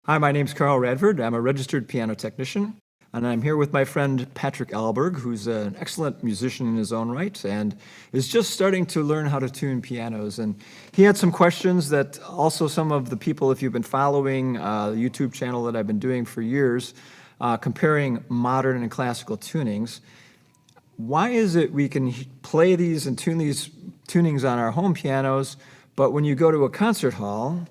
Hi, my name's Carl Radford. I'm a registered piano technician, and I'm here with my friend Patrick Alberg, who's an excellent musician in his own right and is just starting to learn how to tune pianos. And he had some questions that also some of the people, if you've been following the YouTube channel that I've been doing for years, comparing modern and classical tunings. Why is it we can play these and tune these tunings on our home pianos, but when you go to a concert hall,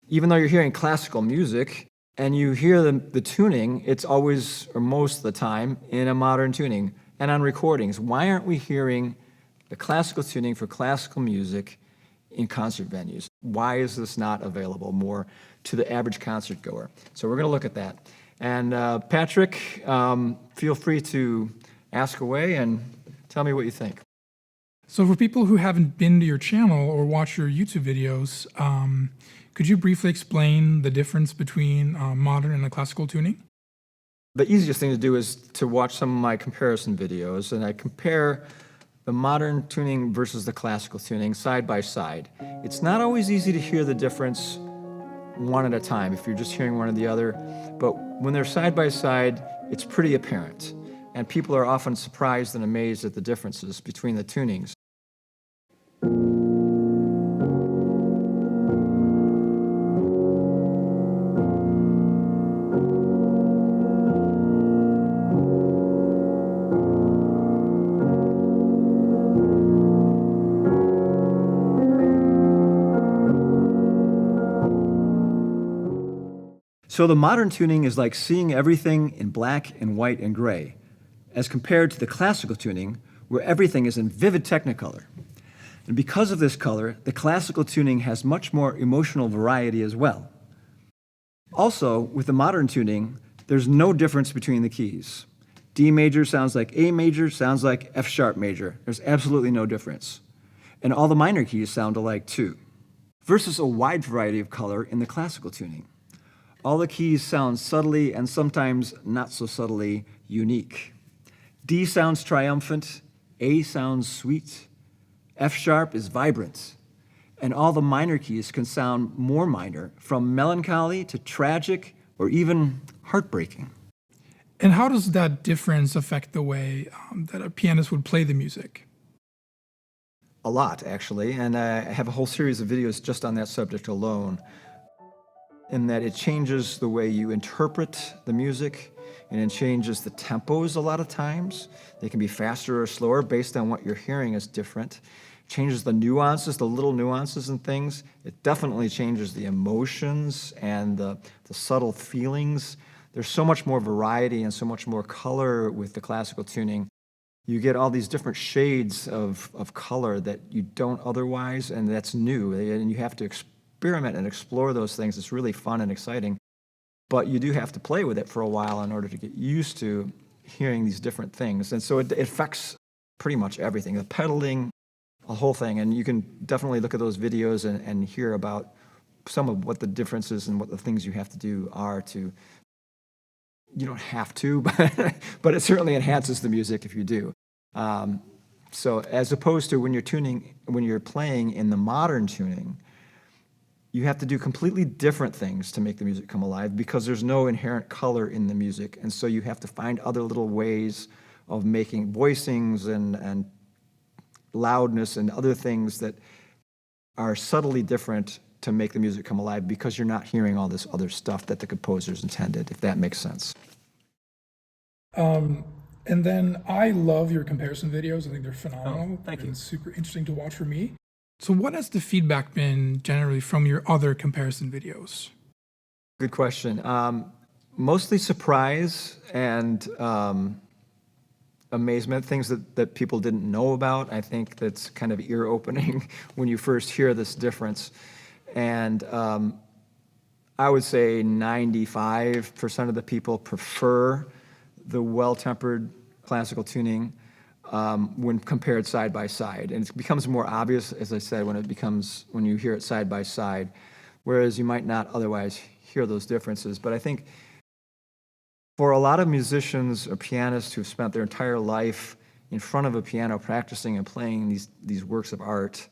even though you're hearing classical music and you hear the tuning, it's always, or most of the time, in a modern tuning and on recordings? Why aren't we hearing the classical tuning for classical music in concert venues? Why is this not available more to the average concert goer? So we're going to look at that. And Patrick, feel free to ask away and tell me what you think. So for people who haven't been to your channel or watched your YouTube videos, could you briefly explain the difference between modern and a classical tuning? The easiest thing to do is to watch some of my comparison videos, and I compare the modern tuning versus the classical tuning side by side. It's not always easy to hear the difference one at a time if you're just hearing one or the other, but when they're side by side, it's pretty apparent, and people are often surprised and amazed at the differences between the tunings. So the modern tuning is like seeing everything in black and white and gray, as compared to the classical tuning, where everything is in vivid technicolor. And because of this color, the classical tuning has much more emotional variety as well. Also, with the modern tuning, there's no difference between the keys. D major sounds like A major, sounds like F sharp major. There's absolutely no difference. And all the minor keys sound alike too, versus a wide variety of color in the classical tuning. All the keys sound subtly and sometimes not so subtly unique. D sounds triumphant, A sounds sweet, F sharp is vibrant, and all the minor keys can sound more minor, from melancholy to tragic or even heartbreaking. And how does that difference affect the way that a pianist would play the music? A lot, actually, and I have a whole series of videos just on that subject alone, in that it changes the way you interpret the music, and it changes the tempos a lot of times. They can be faster or slower based on what you're hearing is different. It changes the nuances, the little nuances and things. It definitely changes the emotions and the subtle feelings. There's so much more variety and so much more color with the classical tuning. You get all these different shades of color that you don't otherwise, and that's new, and you have to experiment and explore those things. It's really fun and exciting, but you do have to play with it for a while in order to get used to hearing these different things. And so it affects pretty much everything, the pedaling, the whole thing. And you can definitely look at those videos and hear about some of what the differences and what the things you have to do are to, you don't have to, but it certainly enhances the music if you do. So as opposed to when you're playing in the modern tuning, you have to do completely different things to make the music come alive because there's no inherent color in the music. And so you have to find other little ways of making voicings and loudness and other things that are subtly different to make the music come alive because you're not hearing all this other stuff that the composers intended, if that makes sense. And then I love your comparison videos. I think they're phenomenal. Oh, thank you. It's super interesting to watch for me. So what has the feedback been generally from your other comparison videos? Good question. Mostly surprise and amazement, things that people didn't know about. I think that's kind of ear-opening when you first hear this difference. And I would say 95% of the people prefer the well-tempered classical tuning when compared side by side. And it becomes more obvious, as I said, when you hear it side by side, whereas you might not otherwise hear those differences. But I think for a lot of musicians or pianists who've spent their entire life in front of a piano practicing and playing these works of art,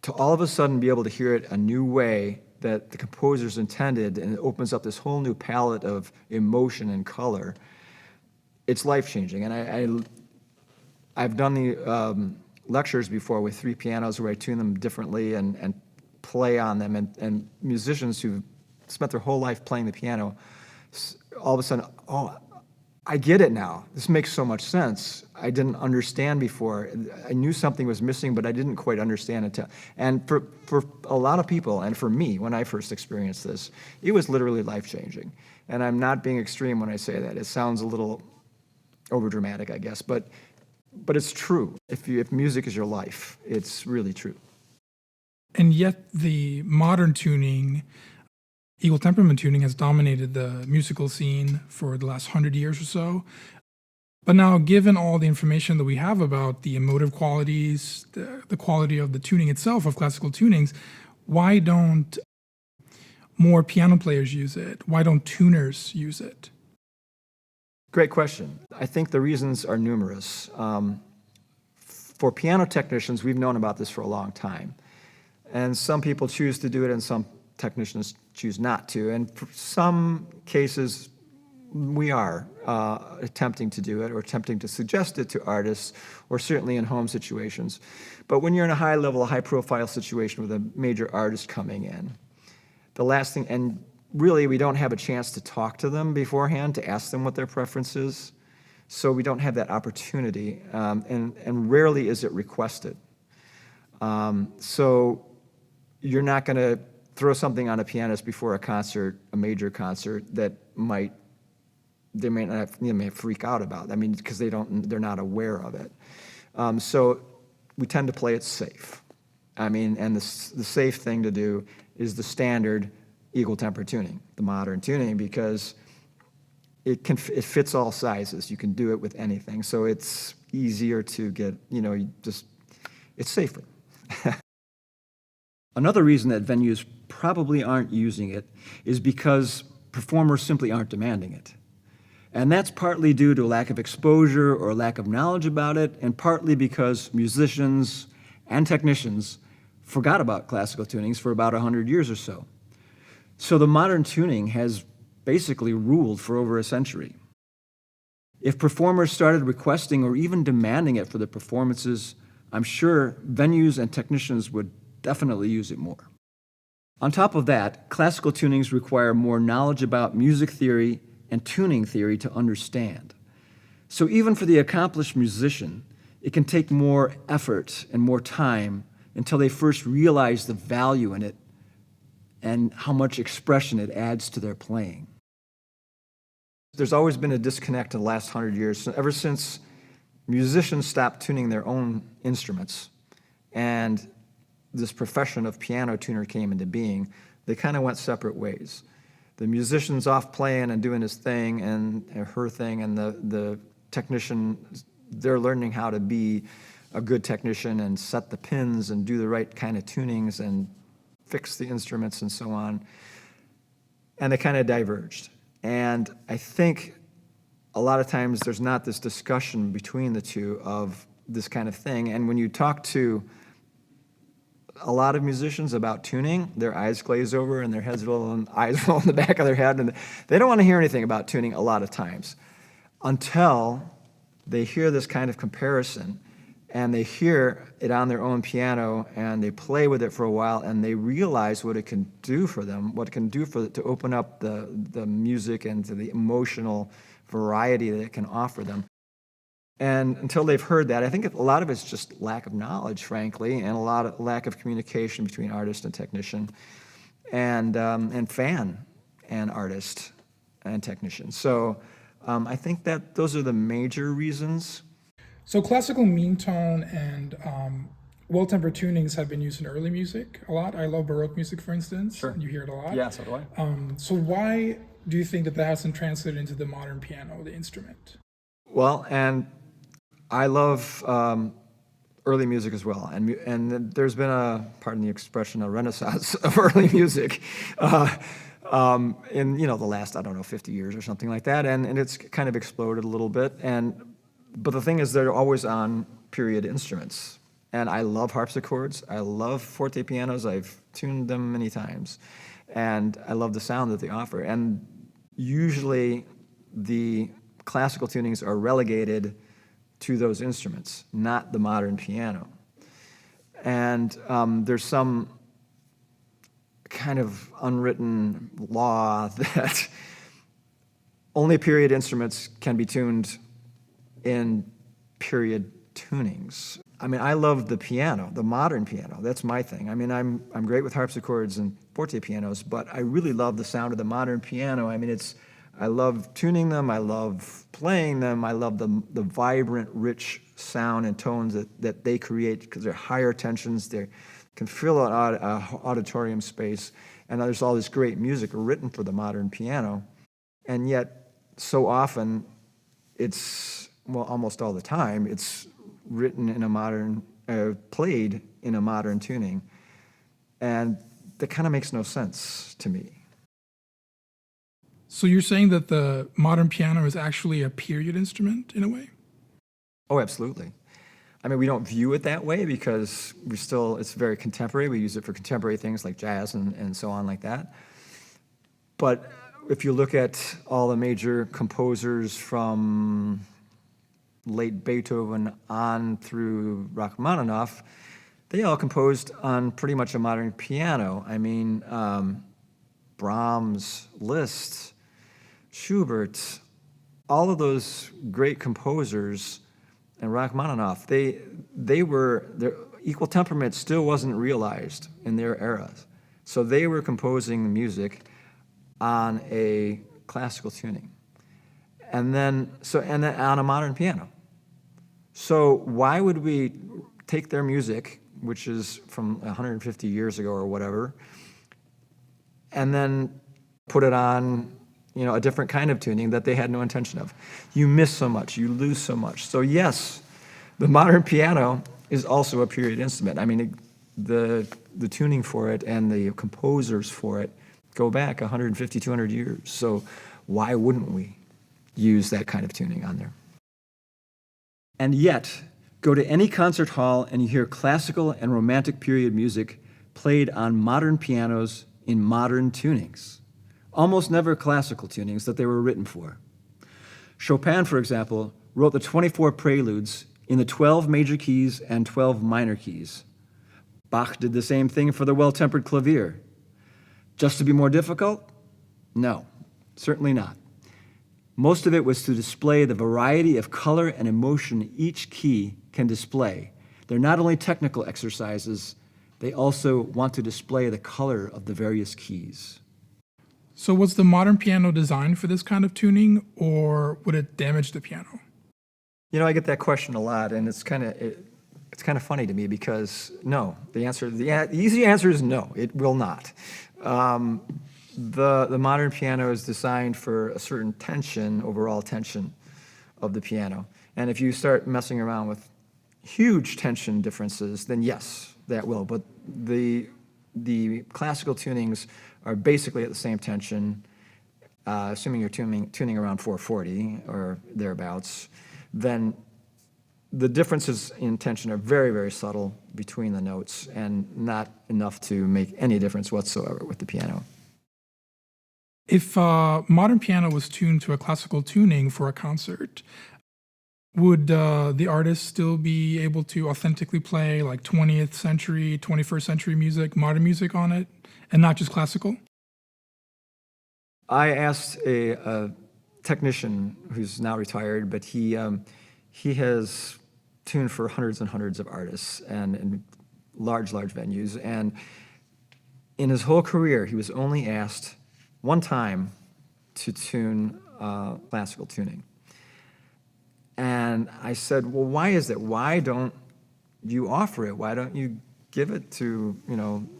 to all of a sudden be able to hear it a new way that the composers intended, and it opens up this whole new palette of emotion and color. It's life-changing. And I've done the lectures before with 3 pianos where I tune them differently and play on them, and musicians who've spent their whole life playing the piano, all of a sudden, oh, I get it now. This makes so much sense. I didn't understand before. I knew something was missing, but I didn't quite understand it. And for a lot of people, and for me, when I first experienced this, it was literally life-changing. And I'm not being extreme when I say that. It sounds a little overdramatic, I guess, but it's true. If music is your life, it's really true. And yet the modern tuning, equal temperament tuning, has dominated the musical scene for the last 100 years or so. But now, given all the information that we have about the emotive qualities, the quality of the tuning itself, of classical tunings, why don't more piano players use it? Why don't tuners use it? Great question. I think the reasons are numerous. For piano technicians, we've known about this for a long time. And some people choose to do it, and some technicians choose not to. And for some cases, we are attempting to do it or attempting to suggest it to artists, or certainly in home situations. But when you're in a high-level, high-profile situation with a major artist coming in, the last thing, and really we don't have a chance to talk to them beforehand to ask them what their preference is, so we don't have that opportunity, and rarely is it requested. So you're not going to throw something on a pianist before a concert, a major concert, that they may freak out about. I mean, because they're not aware of it. So we tend to play it safe. I mean, and the safe thing to do is the standard equal temper tuning, the modern tuning, because it fits all sizes. You can do it with anything. So it's easier to get, it's safer. Another reason that venues probably aren't using it is because performers simply aren't demanding it. And that's partly due to a lack of exposure or lack of knowledge about it, and partly because musicians and technicians forgot about classical tunings for about 100 years or so. So the modern tuning has basically ruled for over a century. If performers started requesting or even demanding it for their performances, I'm sure venues and technicians would definitely use it more. On top of that, classical tunings require more knowledge about music theory and tuning theory to understand. So even for the accomplished musician, it can take more effort and more time until they first realize the value in it and how much expression it adds to their playing. There's always been a disconnect in the last 100 years, ever since musicians stopped tuning their own instruments and this profession of piano tuner came into being. They kind of went separate ways. The musician's off playing and doing his thing and her thing, and the technician, they're learning how to be a good technician and set the pins and do the right kind of tunings and fix the instruments and so on. And they kind of diverged. And I think a lot of times there's not this discussion between the two of this kind of thing. And when you talk to a lot of musicians about tuning, their eyes glaze over and their heads roll and eyes roll in the back of their head, and they don't want to hear anything about tuning a lot of times until they hear this kind of comparison and they hear it on their own piano and they play with it for a while and they realize what it can do for them, what it can do to open up the music and to the emotional variety that it can offer them. And until they've heard that, I think a lot of it's just lack of knowledge, frankly, and a lot of lack of communication between artist and technician, and fan and artist and technician. So I think that those are the major reasons. So classical mean tone and well-tempered tunings have been used in early music a lot. I love Baroque music, for instance. Sure. You hear it a lot. Yeah, so do I. So why do you think that hasn't translated into the modern piano, the instrument? Well, and I love early music as well, and there's been pardon the expression, a renaissance of early music in the last 50 years or something like that, and it's kind of exploded a little bit. But the thing is, they're always on period instruments, and I love harpsichords. I love forte pianos. I've tuned them many times. and I love the sound that they offer. And usually the classical tunings are relegated to those instruments, not the modern piano. And there's some kind of unwritten law that only period instruments can be tuned in period tunings. I mean, I love the piano, the modern piano. That's my thing. I mean, I'm great with harpsichords and forte pianos, but I really love the sound of the modern piano. I mean, I love tuning them. I love playing them. I love the vibrant, rich sound and tones that they create because they're higher tensions. They can fill an auditorium space. And there's all this great music written for the modern piano. And yet, so often, almost all the time, it's written in a modern, played in a modern tuning. And that kind of makes no sense to me. So you're saying that the modern piano is actually a period instrument in a way? Oh, absolutely. I mean, we don't view it that way because it's very contemporary. We use it for contemporary things like jazz and so on like that. But if you look at all the major composers from late Beethoven on through Rachmaninoff, they all composed on pretty much a modern piano. I mean, Brahms, Liszt, Schubert, all of those great composers, and Rachmaninoff, their equal temperament still wasn't realized in their eras. So they were composing music on a classical tuning. And then on a modern piano. So why would we take their music, which is from 150 years ago or whatever, and then put it on, a different kind of tuning that they had no intention of? You miss so much, you lose so much. So yes, the modern piano is also a period instrument. I mean, the tuning for it and the composers for it go back 150, 200 years. So why wouldn't we use that kind of tuning on there? And yet, go to any concert hall and you hear classical and romantic period music played on modern pianos in modern tunings. Almost never classical tunings that they were written for. Chopin, for example, wrote the 24 preludes in the 12 major keys and 12 minor keys. Bach did the same thing for the Well-Tempered Clavier. Just to be more difficult? No, certainly not. Most of it was to display the variety of color and emotion each key can display. They're not only technical exercises, they also want to display the color of the various keys. So was the modern piano designed for this kind of tuning, or would it damage the piano? I get that question a lot, and it's kind of funny to me because no. The easy answer is no. It will not. The modern piano is designed for a certain overall tension of the piano, and if you start messing around with huge tension differences, then yes, that will. But the classical tunings are basically at the same tension, assuming you're tuning around 440 or thereabouts, then the differences in tension are very, very subtle between the notes and not enough to make any difference whatsoever with the piano. If a modern piano was tuned to a classical tuning for a concert, would the artist still be able to authentically play like 20th century, 21st century music, modern music on it, and not just classical? I asked a technician who's now retired, but he has tuned for hundreds and hundreds of artists and large venues. And in his whole career, he was only asked one time to tune classical tuning. And I said, well, why is that? Why don't you offer it? Why don't you give it to,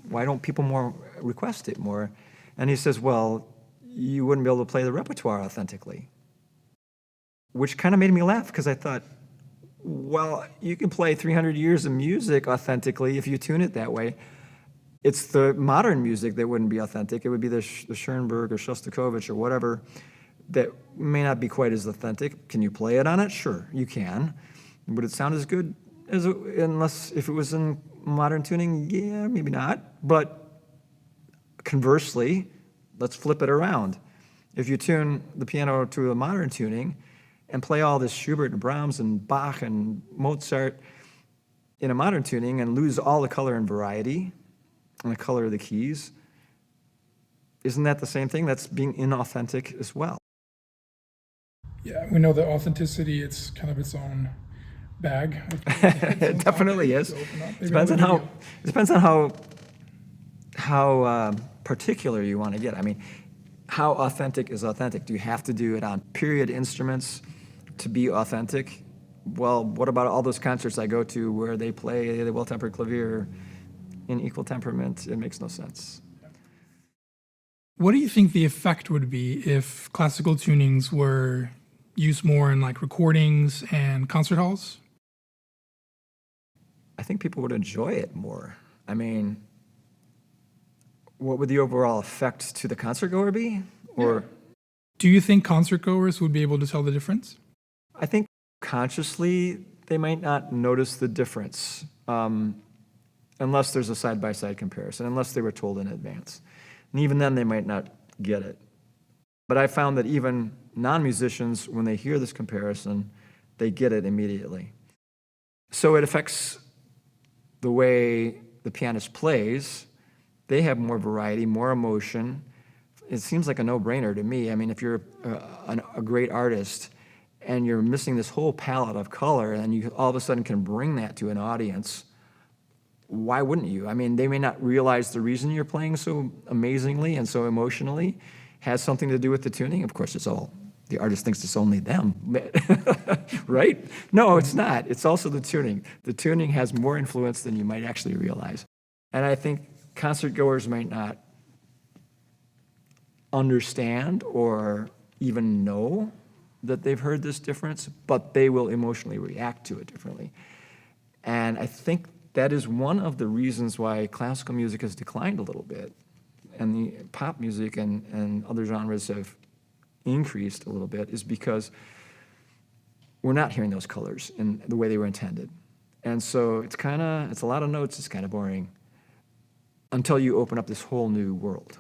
why don't people more request it more? And he says, well, you wouldn't be able to play the repertoire authentically. Which kind of made me laugh because I thought, well, you can play 300 years of music authentically if you tune it that way. It's the modern music that wouldn't be authentic. It would be the Schoenberg or Shostakovich or whatever that may not be quite as authentic. Can you play it on it? Sure, you can. Would it sound as good unless if it was in modern tuning? Yeah, maybe not. But Conversely, let's flip it around. If you tune the piano to a modern tuning and play all this Schubert and Brahms and Bach and Mozart in a modern tuning and lose all the color and variety and the color of the keys, isn't that the same thing? That's being inauthentic as well. Yeah, we know that authenticity, it's kind of its own bag. It definitely is. Depends on how particular you want to get. I mean, how authentic is authentic? Do you have to do it on period instruments to be authentic? Well, what about all those concerts I go to where they play the well-tempered clavier in equal temperament? It makes no sense. What do you think the effect would be if classical tunings were used more in like recordings and concert halls? I think people would enjoy it more. I mean, what would the overall effect to the concertgoer be? Or do you think concertgoers would be able to tell the difference? I think consciously they might not notice the difference unless there's a side-by-side comparison, unless they were told in advance. And even then they might not get it. But I found that even non-musicians, when they hear this comparison, they get it immediately. So it affects the way the pianist plays. They have more variety, more emotion. It seems like a no-brainer to me. I mean, if you're a great artist and you're missing this whole palette of color and you all of a sudden can bring that to an audience, why wouldn't you? I mean, they may not realize the reason you're playing so amazingly and so emotionally has something to do with the tuning. Of course, the artist thinks it's only them, right? No, it's not. It's also the tuning. The tuning has more influence than you might actually realize. And I think concertgoers might not understand or even know that they've heard this difference, but they will emotionally react to it differently. And I think that is one of the reasons why classical music has declined a little bit, and the pop music and other genres have increased a little bit, is because we're not hearing those colors in the way they were intended. And so it's a lot of notes, it's kind of boring until you open up this whole new world.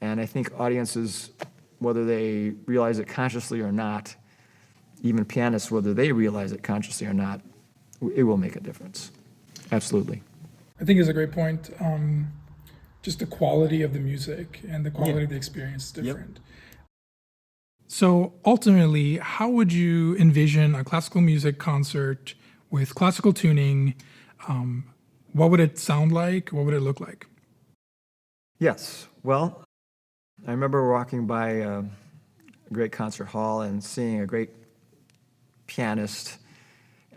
And I think audiences, whether they realize it consciously or not, even pianists, whether they realize it consciously or not, it will make a difference. Absolutely. I think it's a great point. Just the quality of the music and the quality of the experience is different. Yep. So ultimately, how would you envision a classical music concert with classical tuning? What would it sound like? What would it look like? Yes. Well, I remember walking by a great concert hall and seeing a great pianist,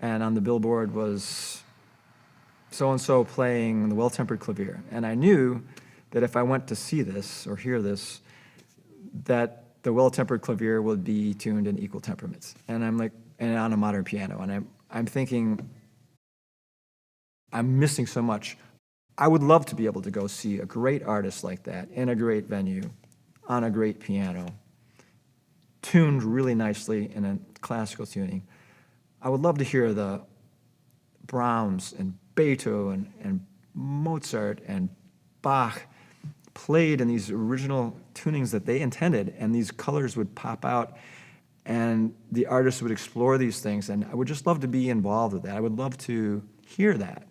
and on the billboard was so-and-so playing the well-tempered clavier. And I knew that if I went to see this or hear this, that the well-tempered clavier would be tuned in equal temperaments. And I'm like, and on a modern piano. And I'm thinking, I'm missing so much. I would love to be able to go see a great artist like that in a great venue, on a great piano, tuned really nicely in a classical tuning. I would love to hear the Brahms and Beethoven and Mozart and Bach played in these original tunings that they intended, and these colors would pop out, and the artists would explore these things, and I would just love to be involved with that. I would love to hear that.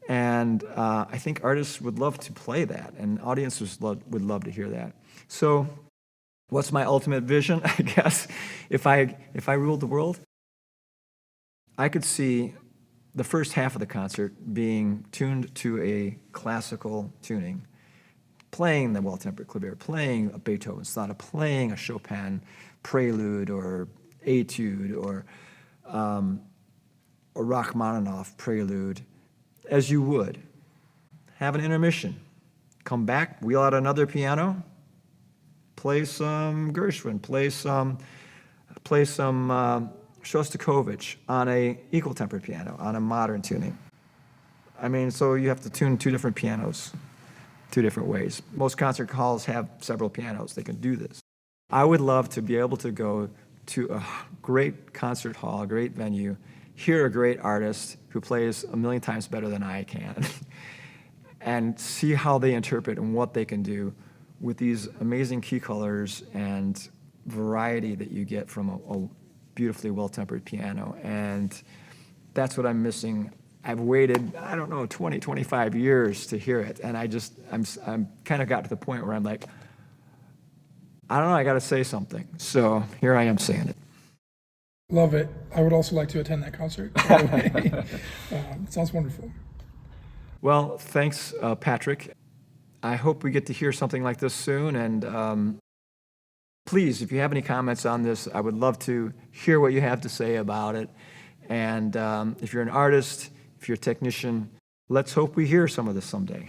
And I think artists would love to play that, and audiences would love to hear that. So what's my ultimate vision, I guess? If I ruled the world, I could see the first half of the concert being tuned to a classical tuning, playing the well-tempered clavier, playing a Beethoven sonata, playing a Chopin prelude or etude or a Rachmaninoff prelude, as you would. Have an intermission. Come back, wheel out another piano, play some Gershwin, play some Shostakovich on a equal tempered piano, on a modern tuning. I mean, so you have to tune two different pianos, two different ways. Most concert halls have several pianos. They can do this. I would love to be able to go to a great concert hall, a great venue, hear a great artist who plays a million times better than I can, and see how they interpret and what they can do with these amazing key colors and variety that you get from a beautifully well-tempered piano. And that's what I'm missing. I've waited, I don't know, 20, 25 years to hear it. And I'm kind of got to the point where I'm like, I don't know, I got to say something. So here I am saying it. Love it. I would also like to attend that concert, by the way. Sounds wonderful. Well, thanks, Patrick. I hope we get to hear something like this soon. And please, if you have any comments on this, I would love to hear what you have to say about it. And if you're an artist, if you're a technician, let's hope we hear some of this someday.